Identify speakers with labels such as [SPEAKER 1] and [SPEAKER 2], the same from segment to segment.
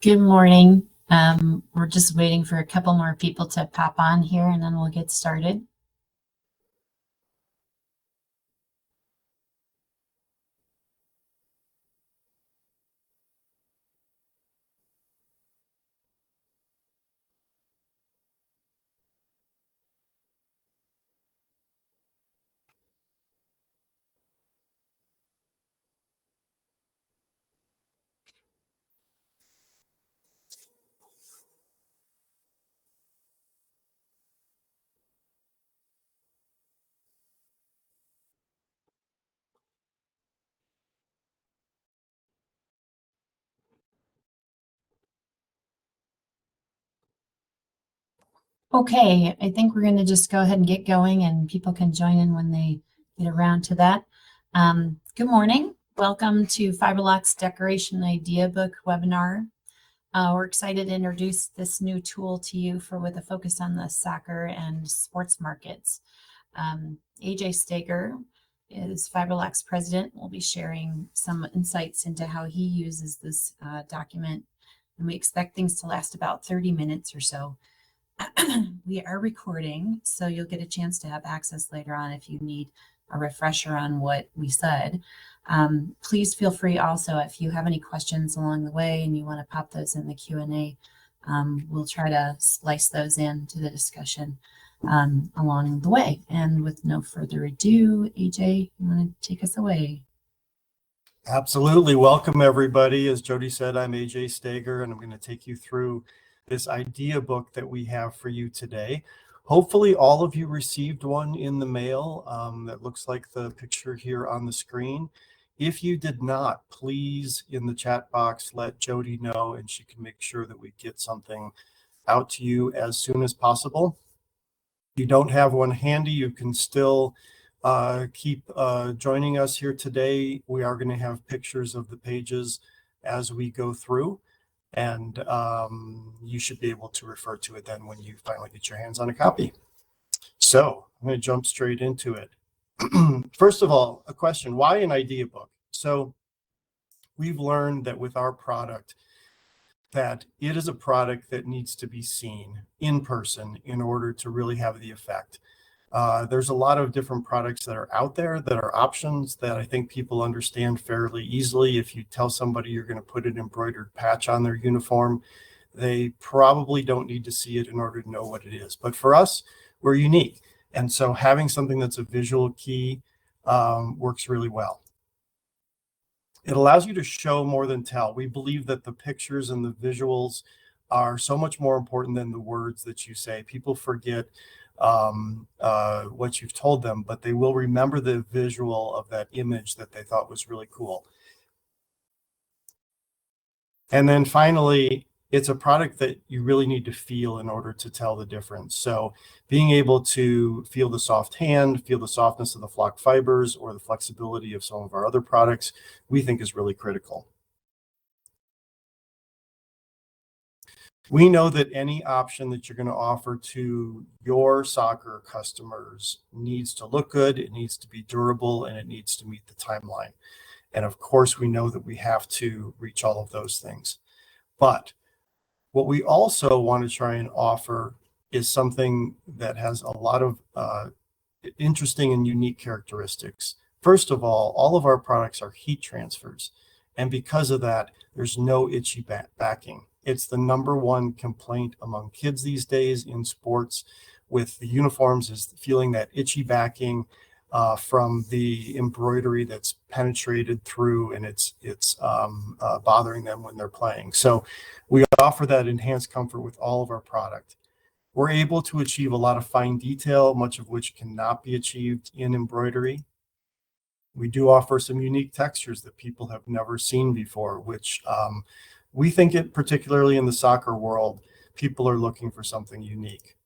[SPEAKER 1] Good morning. We're just waiting for a couple more people to pop on here and then we'll get started. Okay, I think we're going to just go ahead and get going and people can join in when they get around to that. Good morning. Welcome to FiberLok's Decoration Idea Book webinar. We're excited to introduce this new tool to you with a focus on the soccer and sports markets. AJ Steger is FiberLok's president. We'll be sharing some insights into how he uses this document, and we expect things to last about 30 minutes or so. We are recording, so you'll get a chance to have access later on if you need a refresher on what we said. Please feel free also if you have any questions along the way and you want to pop those in the Q&A. We'll try to slice those into the discussion along the way. And with no further ado, AJ, you want to take us away?
[SPEAKER 2] Absolutely. Welcome, everybody. As Jody said, I'm AJ Steger, and I'm going to take you through this idea book that we have for you today. Hopefully all of you received one in the mail that looks like the picture here on the screen. If you did not, please in the chat box let Jody know, and she can make sure that we get something out to you as soon as possible. If you don't have one handy, you can still keep joining us here today. We are going to have pictures of the pages as we go through, and you should be able to refer to it then when you finally get your hands on a copy. So I'm going to jump straight into it. First of all, a question: why an idea book? So we've learned that with our product, that it is a product that needs to be seen in person in order to really have the effect. There's a lot of different products that are out there that are options that I think people understand fairly easily. If you tell somebody you're going to put an embroidered patch on their uniform, they probably don't need to see it in order to know what it is. But for us, we're unique. And so having something that's a visual key works really well. It allows you to show more than tell. We believe that the pictures and the visuals are so much more important than the words that you say. People forget what you've told them, but they will remember the visual of that image that they thought was really cool. And then finally, it's a product that you really need to feel in order to tell the difference. So being able to feel the soft hand, feel the softness of the flock fibers, or the flexibility of some of our other products, we think is really critical. We know that any option that you're going to offer to your soccer customers needs to look good, it needs to be durable, and it needs to meet the timeline. And of course, we know that we have to reach all of those things. But what we also want to try and offer is something that has a lot of interesting and unique characteristics. First of all of our products are heat transfers. And because of that, there's no itchy backing. It's the #1 complaint among kids these days in sports with the uniforms, is feeling that itchy backing from the embroidery that's penetrated through, and it's bothering them when they're playing. So we offer that enhanced comfort with all of our product. We're able to achieve a lot of fine detail, much of which cannot be achieved in embroidery. We do offer some unique textures that people have never seen before, which we think it, particularly in the soccer world, people are looking for something unique.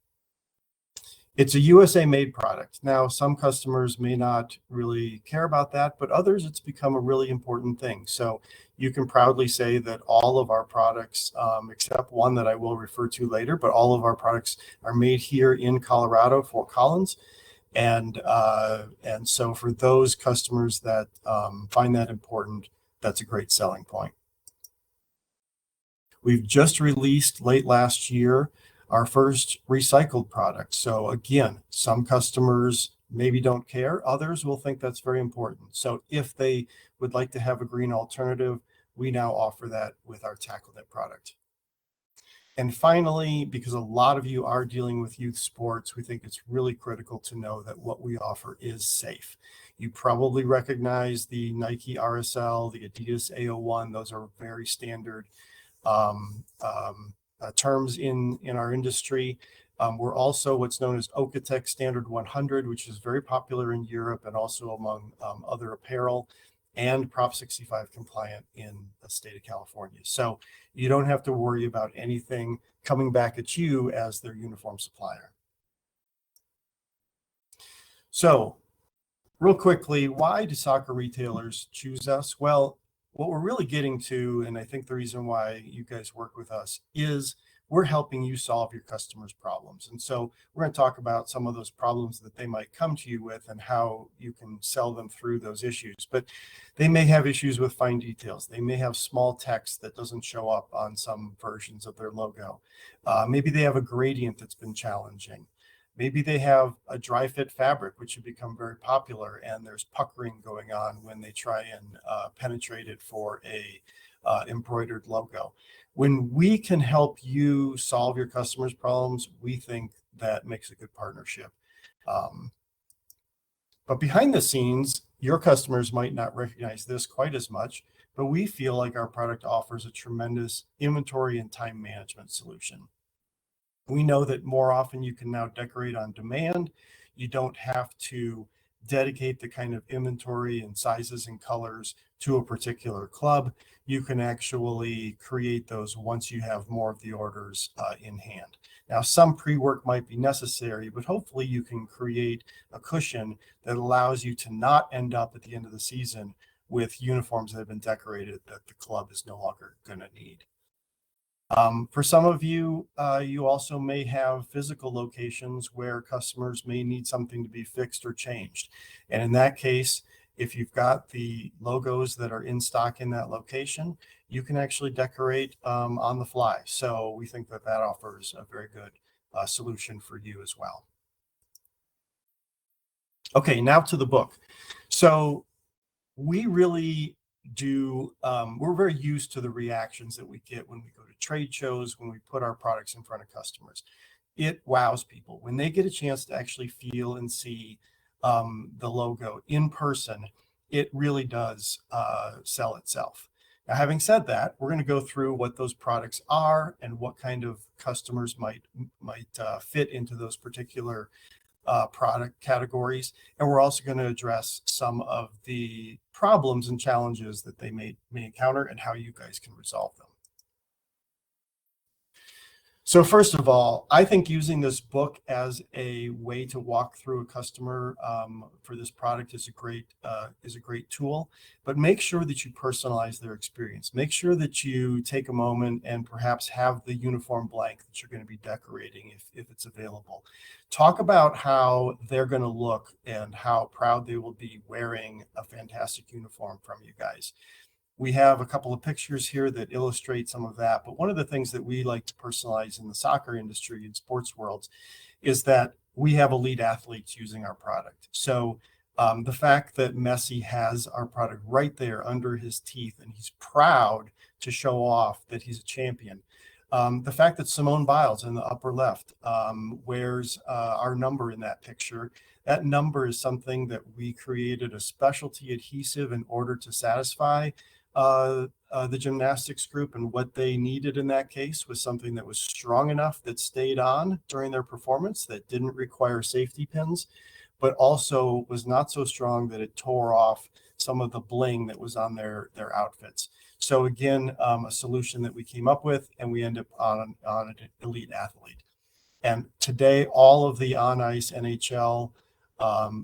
[SPEAKER 2] It's a USA made product. Now, some customers may not really care about that, but others, it's become a really important thing. So you can proudly say that all of our products, except one that I will refer to later, but all of our products are made here in Colorado, Fort Collins. And so for those customers that find that important, that's a great selling point. We've just released late last year our first recycled product. So again, some customers maybe don't care, others will think that's very important. So if they would like to have a green alternative, we now offer that with our TackleNet product. And finally, because a lot of you are dealing with youth sports, we think it's really critical to know that what we offer is safe. You probably recognize the Nike RSL, the Adidas AO1. Those are very standard terms in our industry. We're also what's known as Okotek Standard 100, which is very popular in Europe and also among other apparel, and Prop 65 compliant in the state of California. So you don't have to worry about anything coming back at you as their uniform supplier. So real quickly, why do soccer retailers choose us? Well, what we're really getting to, and I think the reason why you guys work with us, is we're helping you solve your customers' problems. And so we're going to talk about some of those problems that they might come to you with and how you can sell them through those issues. But they may have issues with fine details. They may have small text that doesn't show up on some versions of their logo. Maybe they have a gradient that's been challenging. Maybe they have a dry fit fabric, which has become very popular, and there's puckering going on when they try and penetrate it for a embroidered logo. When we can help you solve your customers' problems, we think that makes a good partnership. But behind the scenes, your customers might not recognize this quite as much, but we feel like our product offers a tremendous inventory and time management solution. We know that more often you can now decorate on demand. You don't have to dedicate the kind of inventory and sizes and colors to a particular club. You can actually create those once you have more of the orders in hand. Now, some pre-work might be necessary, but hopefully you can create a cushion that allows you to not end up at the end of the season with uniforms that have been decorated that the club is no longer going to need. For some of you, you also may have physical locations where customers may need something to be fixed or changed. And in that case, if you've got the logos that are in stock in that location, you can actually decorate on the fly. So we think that that offers a very good solution for you as well. Okay, now to the book. So we really we're very used to the reactions that we get when we go to trade shows, when we put our products in front of customers. It wows people when they get a chance to actually feel and see the logo in person. It really does sell itself. Now, having said that, we're going to go through what those products are and what kind of customers might fit into those particular product categories. And we're also going to address some of the problems and challenges that they may encounter and how you guys can resolve them. So first of all, I think using this book as a way to walk through a customer for this product is a great tool, but make sure that you personalize their experience. Make sure that you take a moment and perhaps have the uniform blank that you're going to be decorating if it's available. Talk about how they're going to look and how proud they will be wearing a fantastic uniform from you guys. We have a couple of pictures here that illustrate some of that. But one of the things that we like to personalize in the soccer industry and sports worlds is that we have elite athletes using our product. So the fact that Messi has our product right there under his teeth and he's proud to show off that he's a champion. The fact that Simone Biles in the upper left wears our number in that picture. That number is something that we created a specialty adhesive in order to satisfy the gymnastics group, and what they needed in that case was something that was strong enough that stayed on during their performance, that didn't require safety pins, but also was not so strong that it tore off some of the bling that was on their outfits. So again, a solution that we came up with, and we end up on an elite athlete. And today, all of the on-ice NHL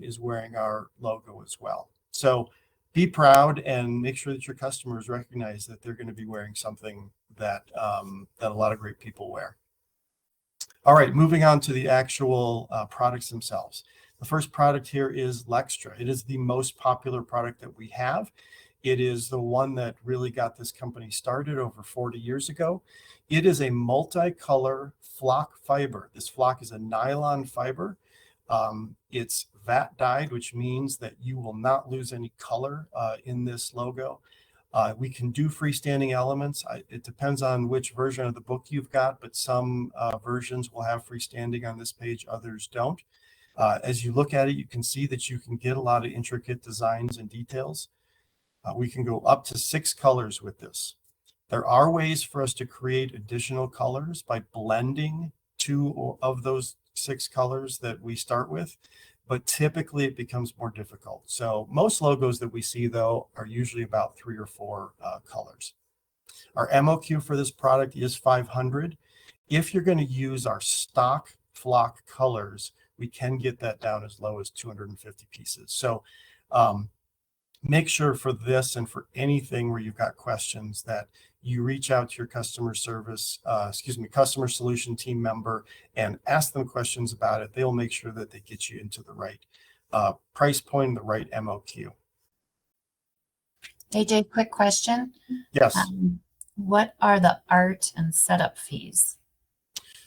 [SPEAKER 2] is wearing our logo as well. So be proud and make sure that your customers recognize that they're going to be wearing something that a lot of great people wear. All right, moving on to the actual products themselves. The first product here is Lextra. It is the most popular product that we have. It is the one that really got this company started over 40 years ago. It is a multicolor flock fiber. This flock is a nylon fiber. It's vat dyed, which means that you will not lose any color in this logo. We can do freestanding elements. It depends on which version of the book you've got, but some versions will have freestanding on this page, others don't. As you look at it, you can see that you can get a lot of intricate designs and details. We can go up to 6 colors with this. There are ways for us to create additional colors by blending 2 of those 6 colors that we start with, but typically it becomes more difficult. So most logos that we see, though, are usually about 3 or 4 colors. Our MOQ for this product is 500. If you're going to use our stock flock colors, we can get that down as low as 250 pieces. So make sure for this and for anything where you've got questions that you reach out to your customer solution team member and ask them questions about it. They'll make sure that they get you into the right price point and the right MOQ.
[SPEAKER 1] AJ, quick question.
[SPEAKER 2] Yes.
[SPEAKER 1] What are the art and setup fees?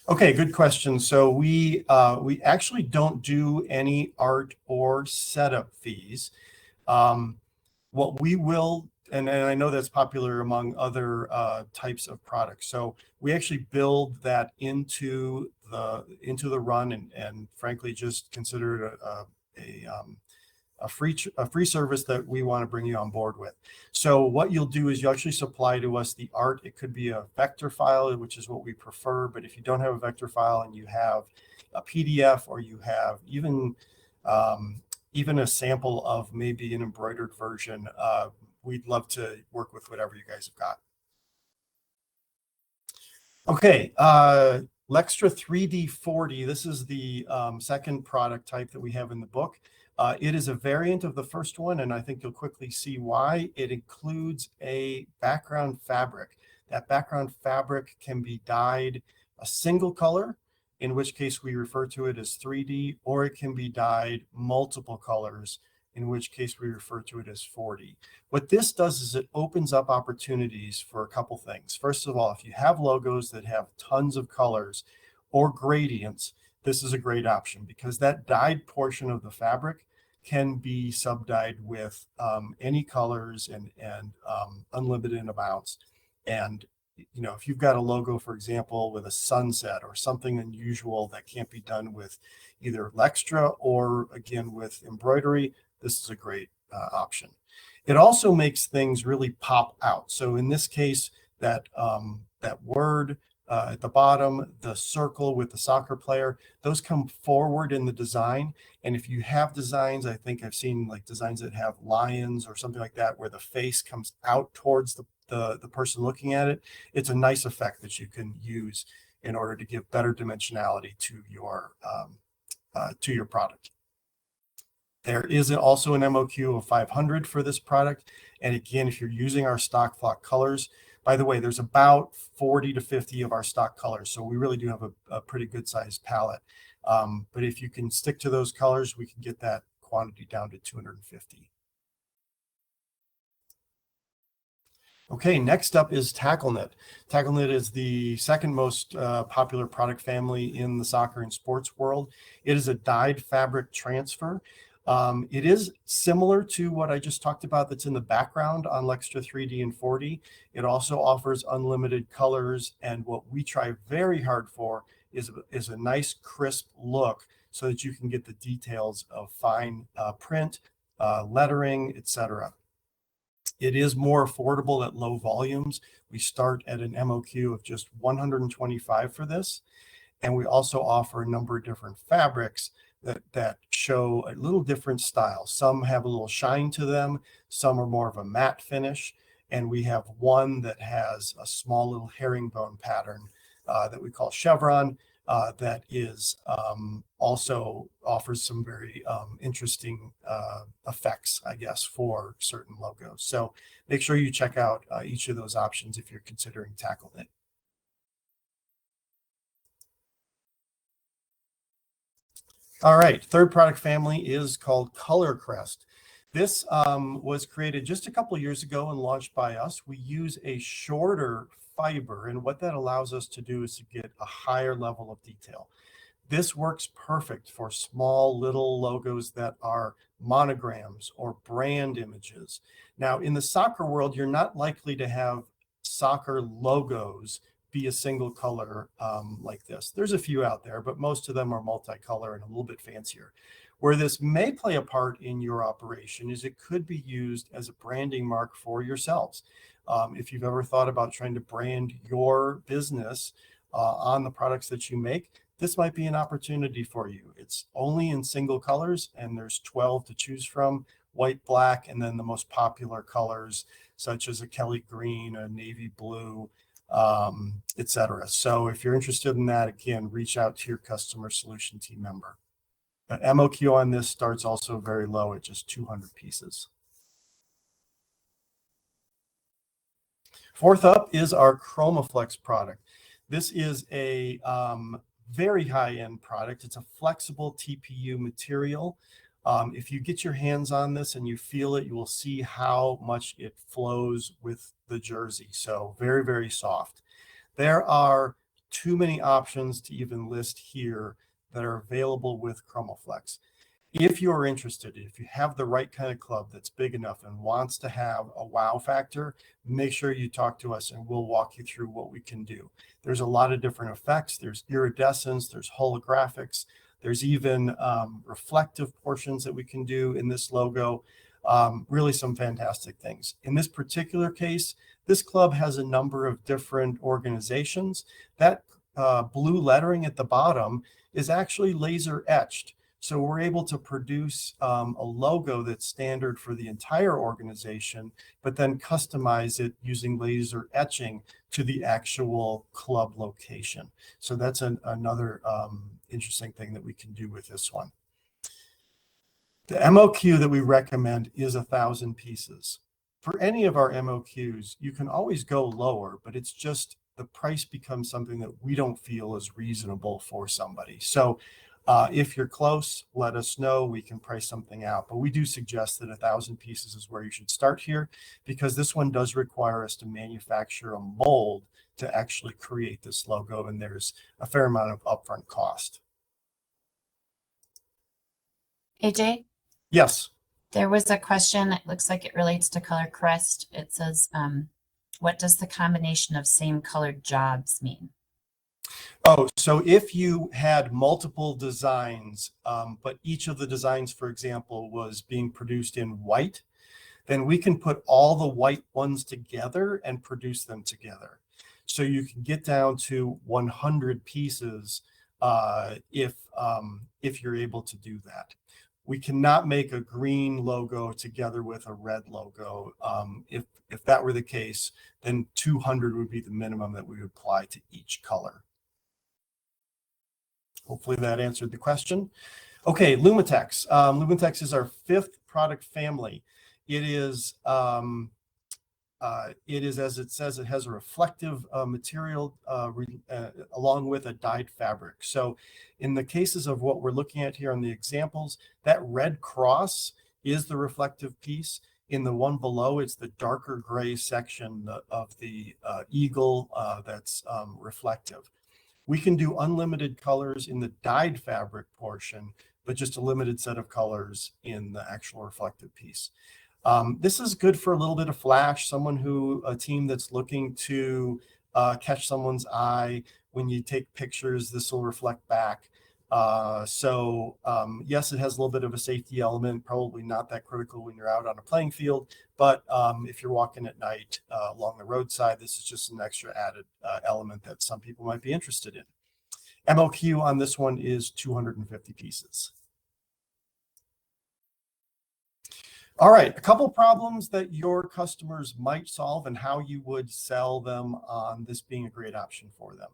[SPEAKER 2] Okay, good question. So we actually don't do any art or setup fees. What we will, and I know that's popular among other types of products. So we actually build that into the run, and frankly, just consider it a free service that we want to bring you on board with. So what you'll do is you actually supply to us the art. It could be a vector file, which is what we prefer. But if you don't have a vector file and you have a PDF, or you have even a sample of maybe an embroidered version, we'd love to work with whatever you guys have got. Okay, Lextra 3D 40. This is the second product type that we have in the book. It is a variant of the first one, and I think you'll quickly see why. It includes a background fabric. That background fabric can be dyed a single color, in which case we refer to it as 3D, or it can be dyed multiple colors, in which case we refer to it as 4D. What this does is it opens up opportunities for a couple things. First of all, if you have logos that have tons of colors or gradients, this is a great option, because that dyed portion of the fabric can be sub-dyed with any colors and unlimited amounts. And if you've got a logo, for example, with a sunset or something unusual that can't be done with either Lextra or, again, with embroidery, this is a great option. It also makes things really pop out. So in this case, that word at the bottom, the circle with the soccer player, those come forward in the design. And if you have designs, I think I've seen like designs that have lions or something like that, where the face comes out towards the person looking at it. It's a nice effect that you can use in order to give better dimensionality to your product. There is also an MOQ of 500 for this product. And again, if you're using our stock flock colors, by the way, there's about 40 to 50 of our stock colors. So we really do have a pretty good sized palette. But if you can stick to those colors, we can get that quantity down to 250. Okay, next up is TackleKnit. TackleKnit is the second most popular product family in the soccer and sports world. It is a dyed fabric transfer. It is similar to what I just talked about that's in the background on Lextra 3D and 4D. It also offers unlimited colors, and what we try very hard for is a nice crisp look, so that you can get the details of fine print, lettering, etc. It is more affordable at low volumes. We start at an MOQ of just 125 for this. And we also offer a number of different fabrics that show a little different style. Some have a little shine to them. Some are more of a matte finish. And we have one that has a small little herringbone pattern that we call chevron, that is also offers some very interesting effects, I guess, for certain logos. So make sure you check out each of those options if you're considering TackleKnit. All right, third product family is called Color Crest. This was created just a couple of years ago and launched by us. We use a shorter fiber, and what that allows us to do is to get a higher level of detail. This works perfect for small little logos that are monograms or brand images. Now, in the soccer world, you're not likely to have soccer logos be a single color like this. There's a few out there, but most of them are multicolor and a little bit fancier. Where this may play a part in your operation is it could be used as a branding mark for yourselves. If you've ever thought about trying to brand your business on the products that you make, this might be an opportunity for you. It's only in single colors, and there's 12 to choose from: white, black, and then the most popular colors, such as a Kelly green, a navy blue, etc. So if you're interested in that, again, reach out to your customer solution team member. The MOQ on this starts also very low at just 200 pieces. Fourth up is our ChromaFlex product. This is a very high-end product. It's a flexible TPU material. If you get your hands on this and you feel it, you will see how much it flows with the jersey. So very, very soft. There are too many options to even list here that are available with ChromaFlex. If you're interested, if you have the right kind of club that's big enough and wants to have a wow factor, make sure you talk to us and we'll walk you through what we can do. There's a lot of different effects. There's iridescence, there's holographics, there's even reflective portions that we can do in this logo. Really some fantastic things. In this particular case, this club has a number of different organizations. That blue lettering at the bottom is actually laser etched. So we're able to produce a logo that's standard for the entire organization, but then customize it using laser etching to the actual club location. So that's another interesting thing that we can do with this one. The MOQ that we recommend is 1,000 pieces. For any of our MOQs, you can always go lower, but it's just the price becomes something that we don't feel is reasonable for somebody. So if you're close, let us know. We can price something out. But we do suggest that 1,000 pieces is where you should start here, because this one does require us to manufacture a mold to actually create this logo, and there's a fair amount of upfront cost.
[SPEAKER 1] AJ?
[SPEAKER 2] Yes.
[SPEAKER 1] There was a question. It looks like it relates to Color Crest. It says, what does the combination of same colored jobs mean?
[SPEAKER 2] Oh, so if you had multiple designs, but each of the designs, for example, was being produced in white, then we can put all the white ones together and produce them together. So you can get down to 100 pieces if you're able to do that. We cannot make a green logo together with a red logo. If that were the case, then 200 would be the minimum that we would apply to each color. Hopefully that answered the question. Okay, Lumatex. Lumatex is our 5th product family. It is, as it says, it has a reflective material along with a dyed fabric. So in the cases of what we're looking at here on the examples, that red cross is the reflective piece. In the one below, it's the darker gray section of the eagle that's reflective. We can do unlimited colors in the dyed fabric portion, but just a limited set of colors in the actual reflective piece. This is good for a little bit of flash, a team that's looking to catch someone's eye. When you take pictures, this will reflect back. Yes, it has a little bit of a safety element, probably not that critical when you're out on a playing field, but if you're walking at night along the roadside, this is just an extra added element that some people might be interested in. MOQ on this one is 250 pieces. All right, a couple problems that your customers might solve and how you would sell them on this being a great option for them.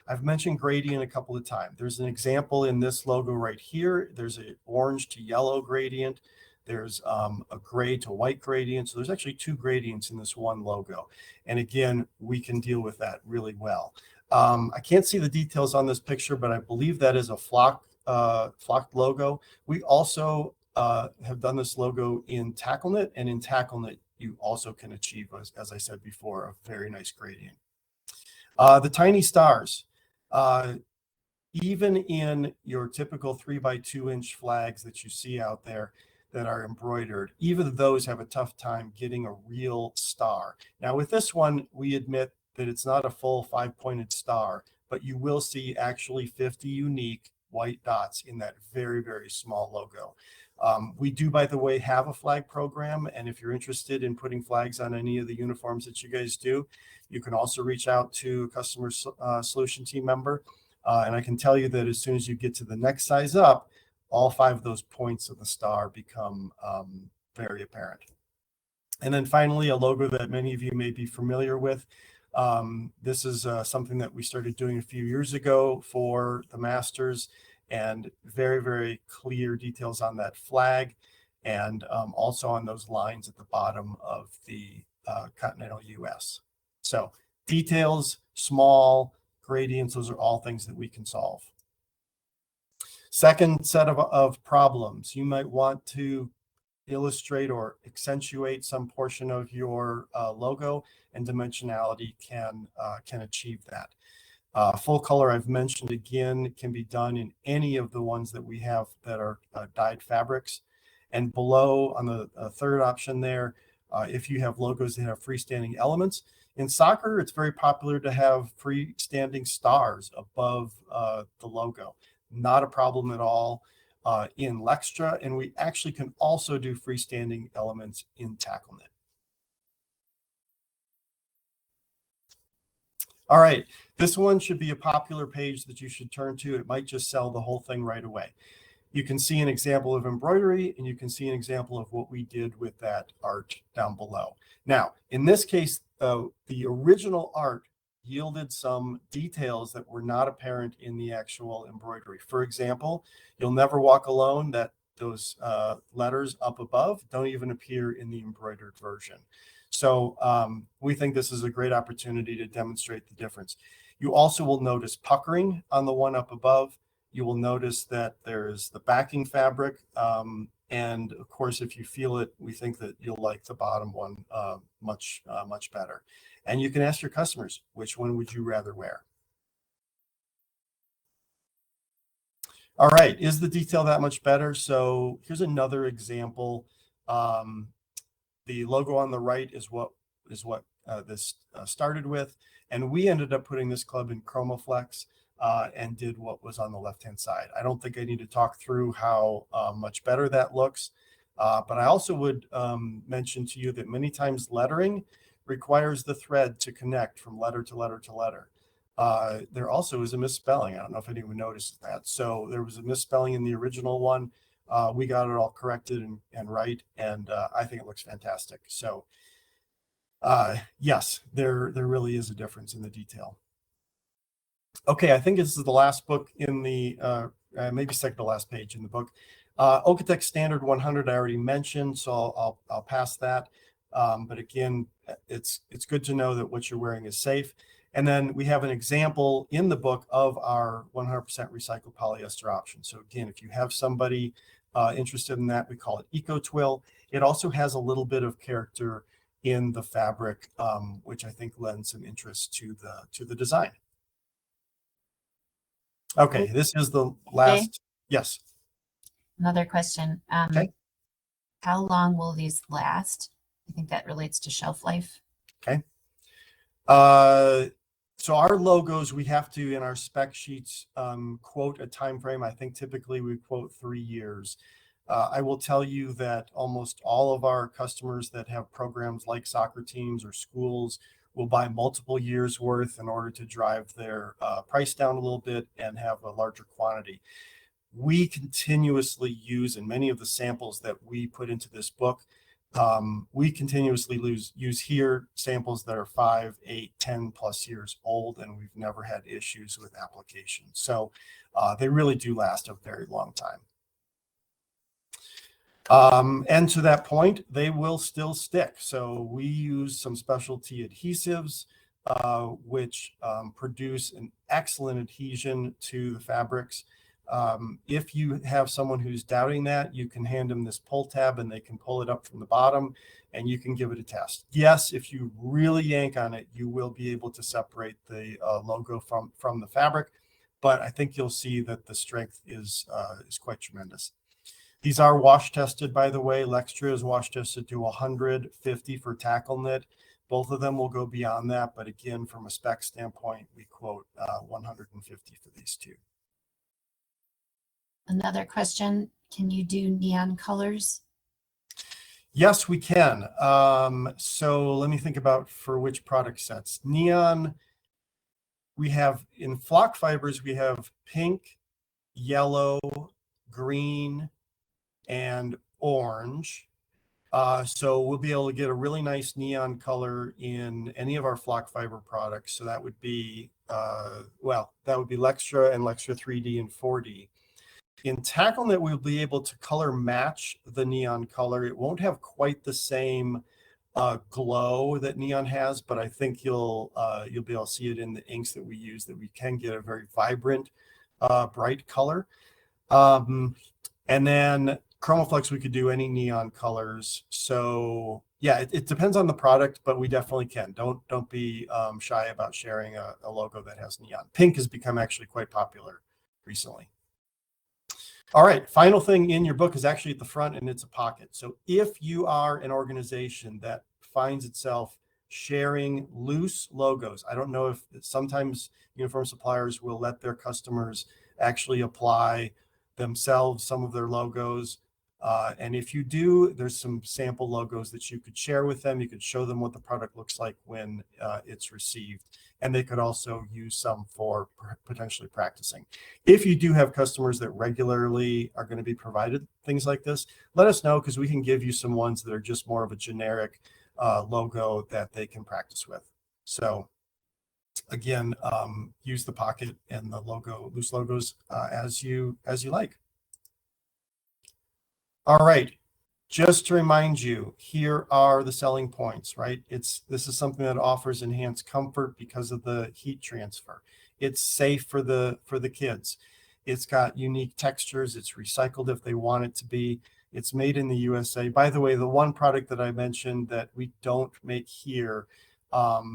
[SPEAKER 2] I've mentioned gradient a couple of times. There's an example in this logo right here. There's an orange to yellow gradient. There's a gray to white gradient. So there's actually 2 gradients in this one logo. And again, we can deal with that really well. I can't see the details on this picture, but I believe that is a flocked logo. We also have done this logo in TackleKnit, and in TackleKnit, you also can achieve, as I said before, a very nice gradient. The tiny stars. Even in your typical 3x2-inch flags that you see out there that are embroidered, even those have a tough time getting a real star. Now with this one, we admit that it's not a full 5-pointed star, but you will see actually 50 unique white dots in that very, very small logo. We do, by the way, have a flag program, and if you're interested in putting flags on any of the uniforms that you guys do, you can also reach out to a customer solution team member. And I can tell you that as soon as you get to the next size up, all 5 of those points of the star become very apparent. And then finally, a logo that many of you may be familiar with. This is something that we started doing a few years ago for the Masters, and very, very clear details on that flag, and also on those lines at the bottom of the continental US. So details, small, gradients, those are all things that we can solve. Second set of problems. You might want to illustrate or accentuate some portion of your logo, and dimensionality can achieve that. Full color, I've mentioned again, can be done in any of the ones that we have that are dyed fabrics. And below on the third option there, if you have logos that have freestanding elements. In soccer, it's very popular to have freestanding stars above the logo. Not a problem at all in Lextra, and we actually can also do freestanding elements in TackleKnit. All right, this one should be a popular page that you should turn to. It might just sell the whole thing right away. You can see an example of embroidery, and you can see an example of what we did with that art down below. Now, in this case, the original art yielded some details that were not apparent in the actual embroidery. For example, "You'll never walk alone," that those letters up above don't even appear in the embroidered version. So we think this is a great opportunity to demonstrate the difference. You also will notice puckering on the one up above. You will notice that there's the backing fabric. And of course, if you feel it, we think that you'll like the bottom one much better. And you can ask your customers, which one would you rather wear? All right, is the detail that much better? So here's another example. The logo on the right is what this started with. And we ended up putting this club in ChromaFlex and did what was on the left-hand side. I don't think I need to talk through how much better that looks. But I also would mention to you that many times lettering requires the thread to connect from letter to letter to letter. There also is a misspelling. I don't know if anyone noticed that. So there was a misspelling in the original one. We got it all corrected and right, and I think it looks fantastic. So yes, there really is a difference in the detail. Okay, I think this is the last book in the, maybe second to last page in the book. Okotek Standard 100 I already mentioned, so I'll pass that. But again, it's good to know that what you're wearing is safe. And then we have an example in the book of our 100% recycled polyester option. So again, if you have somebody interested in that, we call it Eco Twill. It also has a little bit of character in the fabric, which I think lends some interest to the design. Okay, this is the last.
[SPEAKER 1] Okay.
[SPEAKER 2] Yes.
[SPEAKER 1] Another question.
[SPEAKER 2] Okay.
[SPEAKER 1] How long will these last? I think that relates to shelf life.
[SPEAKER 2] Okay. So our logos, we have to, in our spec sheets, quote a time frame. I think typically we quote 3 years. I will tell you that almost all of our customers that have programs like soccer teams or schools will buy multiple years worth in order to drive their price down a little bit and have a larger quantity. We continuously use, in many of the samples that we put into this book, we continuously use here samples that are 5, 8, 10 plus years old, and we've never had issues with application. So they really do last a very long time. And to that point, they will still stick. So we use some specialty adhesives, which produce an excellent adhesion to the fabrics. If you have someone who's doubting that, you can hand them this pull tab and they can pull it up from the bottom and you can give it a test. Yes, if you really yank on it, you will be able to separate the logo from the fabric, but I think you'll see that the strength is quite tremendous. These are wash tested, by the way. Lextra is wash tested to 150 for tackle knit. Both of them will go beyond that, but again, from a spec standpoint, we quote 150 for these two.
[SPEAKER 1] Another question, can you do neon colors?
[SPEAKER 2] Yes, we can. So let me think about for which product sets. Neon, we have in flock fibers, we have pink, yellow, green, and orange. So we'll be able to get a really nice neon color in any of our flock fiber products. So that would be, that would be Lextra and Lextra 3D and 4D. In tackle knit, we'll be able to color match the neon color. It won't have quite the same glow that neon has, but I think you'll be able to see it in the inks that we use, that we can get a very vibrant, bright color. And then ChromaFlex, we could do any neon colors. So yeah, it depends on the product, but we definitely can. Don't be shy about sharing a logo that has neon. Pink has become actually quite popular recently. All right, final thing in your book is actually at the front, and it's a pocket. So if you are an organization that finds itself sharing loose logos, I don't know if sometimes uniform suppliers will let their customers actually apply themselves some of their logos. And if you do, there's some sample logos that you could share with them. You could show them what the product looks like when it's received. And they could also use some for potentially practicing. If you do have customers that regularly are going to be provided things like this, let us know, because we can give you some ones that are just more of a generic logo that they can practice with. So again, use the pocket and the loose logos as you like. All right, just to remind you, here are the selling points, right? This is something that offers enhanced comfort because of the heat transfer. It's safe for the kids. It's got unique textures. It's recycled if they want it to be. It's made in the USA. By the way, the one product that I mentioned that we don't make here,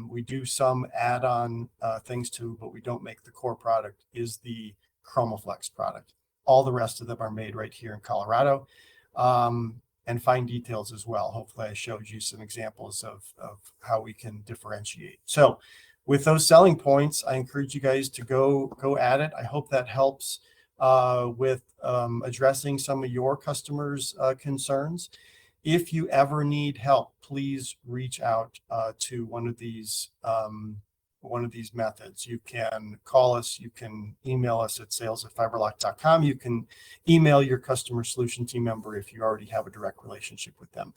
[SPEAKER 2] we do some add-on things to, but we don't make the core product, is the ChromaFlex product. All the rest of them are made right here in Colorado. And fine details as well. Hopefully I showed you some examples of how we can differentiate. So with those selling points, I encourage you guys to go at it. I hope that helps with addressing some of your customers' concerns. If you ever need help, please reach out to one of these methods. You can call us, you can email us at sales@fiberlok.com. You can email your customer solution team member if you already have a direct relationship with them.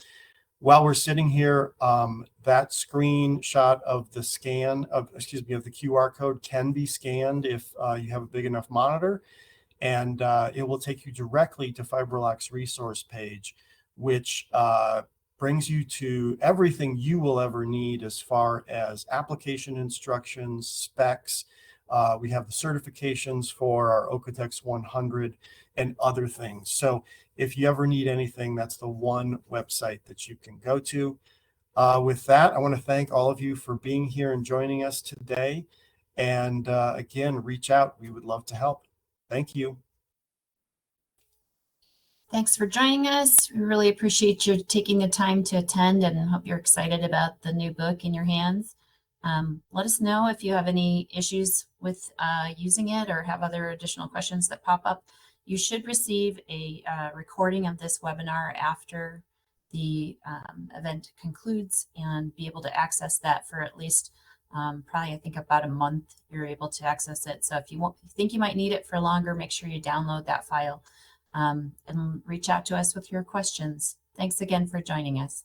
[SPEAKER 2] While we're sitting here, that screenshot of the the QR code can be scanned if you have a big enough monitor, and it will take you directly to FiberLok's resource page, which brings you to everything you will ever need as far as application instructions, specs. We have the certifications for our Okotex 100 and other things. So if you ever need anything, that's the one website that you can go to. With that, I want to thank all of you for being here and joining us today. And again, reach out. We would love to help. Thank you.
[SPEAKER 1] Thanks for joining us. We really appreciate you taking the time to attend, and hope you're excited about the new book in your hands. Let us know if you have any issues with using it or have other additional questions that pop up. You should receive a recording of this webinar after the event concludes, and be able to access that for at least probably, I think, about a month. You're able to access it. So if you think you might need it for longer, make sure you download that file. And reach out to us with your questions. Thanks again for joining us.